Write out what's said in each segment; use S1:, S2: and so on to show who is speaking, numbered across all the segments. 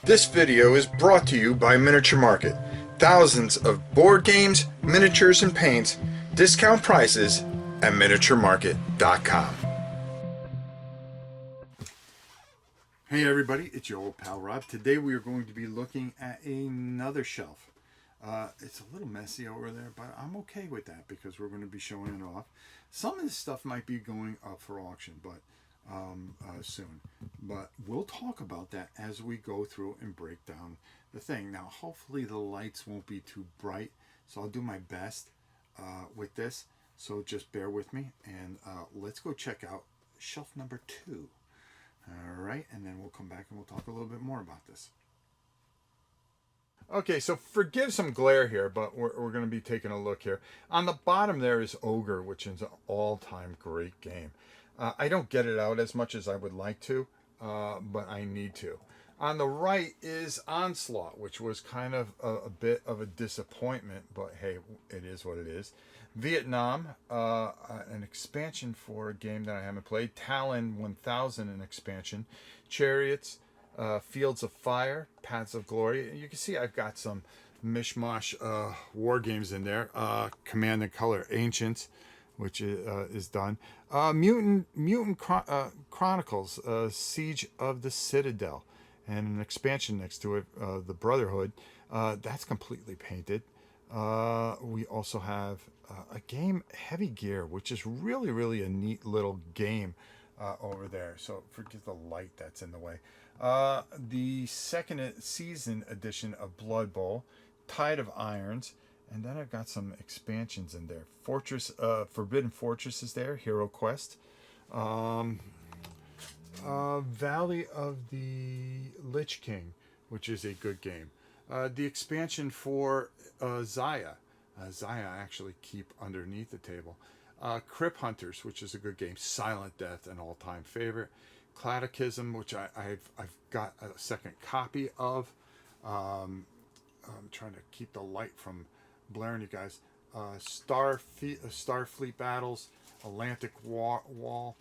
S1: This video is brought to you by Miniature Market. Thousands of board games, miniatures, and paints, discount prices at miniaturemarket.com. Hey everybody, it's your old pal Rob. Today we are going to be looking at another shelf. It's a little messy over there, but I'm okay with that because we're going to be showing it off. Some of this stuff might be going up for auction, but soon. But we'll talk about that as we go through and break down the thing. Now, hopefully the lights won't be too bright, so I'll do my best with this. So just bear with me, and let's go check out shelf number 2. All right, and then we'll come back and we'll talk a little bit more about this. Okay, so forgive some glare here, but we're going to be taking a look here. On the bottom there is Ogre, which is an all-time great game. I don't get it out as much as I would like to, but I need to. On the right is Onslaught, which was kind of a bit of a disappointment, but hey, it is what it is. Vietnam, an expansion for a game that I haven't played. Talon 1000, an expansion. Chariots, Fields of Fire, Paths of Glory. You can see I've got some mishmash war games in there. Command and Color Ancients, which is done. Mutant Chronicles, Siege of the Citadel, and an expansion next to it, the Brotherhood. That's completely painted. We also have a game, Heavy Gear, which is really a neat little game over there. So forget the light that's in the way. The second season edition of Blood Bowl, Tide of Irons, and then I've got some expansions in there. Forbidden Fortress is there, Hero Quest. Valley of the Lich King, which is a good game. The expansion for Zaya. Zaya I actually keep underneath the table. Crypt Hunters, which is a good game. Silent Death, an all-time favorite. Catechism, which I've got a second copy of. I'm trying to keep the light from blaring you guys. Starfleet Battles, Atlantic Wall,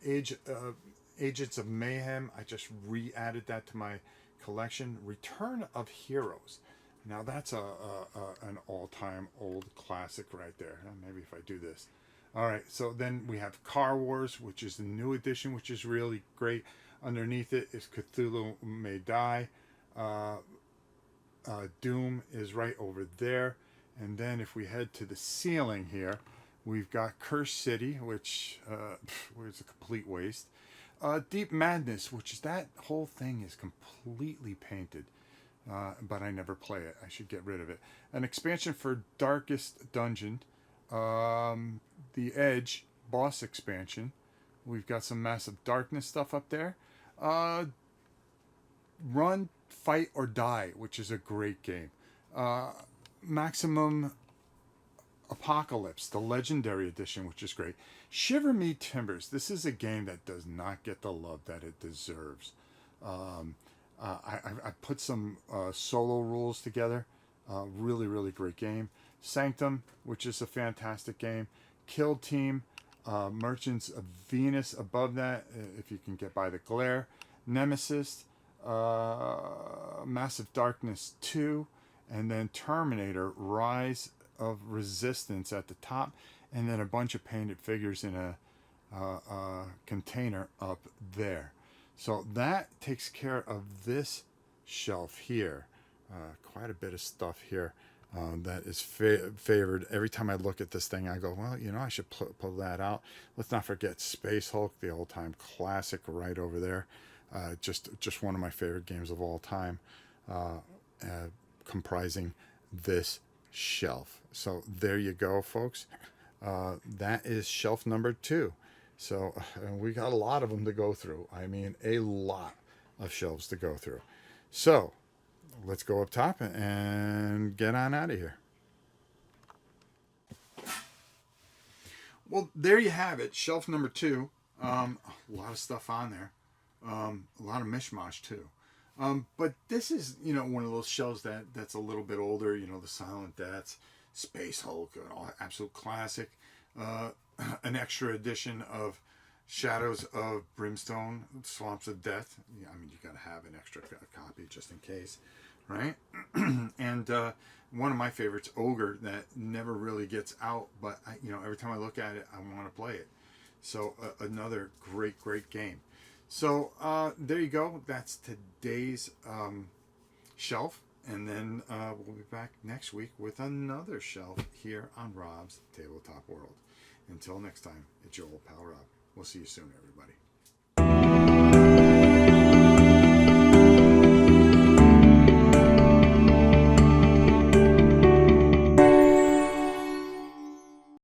S1: Agents of Mayhem. I just re-added that to my collection. Return of Heroes. Now that's an all-time old classic right there. Maybe if I do this. All right, so then we have Car Wars, which is the new edition, which is really great. Underneath it is Cthulhu May Die. Doom is right over there. And then if we head to the ceiling here, we've got Cursed City, which is a complete waste. Deep Madness, which is that whole thing is completely painted. But I never play it. I should get rid of it. An expansion for Darkest Dungeon. The Edge boss expansion. We've got some Massive Darkness stuff up there. Run, Fight, or Die, which is a great game. Maximum Apocalypse, the Legendary Edition, which is great. Shiver Me Timbers. This is a game that does not get the love that it deserves. I put some solo rules together. Really great game. Sanctum, which is a fantastic game. Kill Team, Merchants of Venus above that, if you can get by the glare. Nemesis, Massive Darkness 2, and then Terminator, Rise of Resistance at the top, and then a bunch of painted figures in a container up there. So that takes care of this shelf here. Quite a bit of stuff here that is favored. Every time I look at this thing, I go, well, you know, I should pull that out. Let's not forget Space Hulk, the old-time classic right over there. Just one of my favorite games of all time, comprising this shelf. So there you go, folks. That is shelf number 2. So we got a lot of them to go through. I mean, a lot of shelves to go through. So let's go up top and get on out of here. Well, there you have it. Shelf number 2. A lot of stuff on there. A lot of mishmash too. But this is, you know, one of those shelves that's a little bit older. You know, the Silent Deaths, Space Hulk, an absolute classic. An extra edition of Shadows of Brimstone, Swamps of Death. Yeah, I mean, you got to have an extra copy just in case, right? And one of my favorites, Ogre, that never really gets out, but every time I look at it, I want to play it. So another great game. So there you go. That's today's shelf. And then we'll be back next week with another shelf here on Rob's Tabletop World. Until next time, it's your old pal Rob. We'll see you soon, everybody.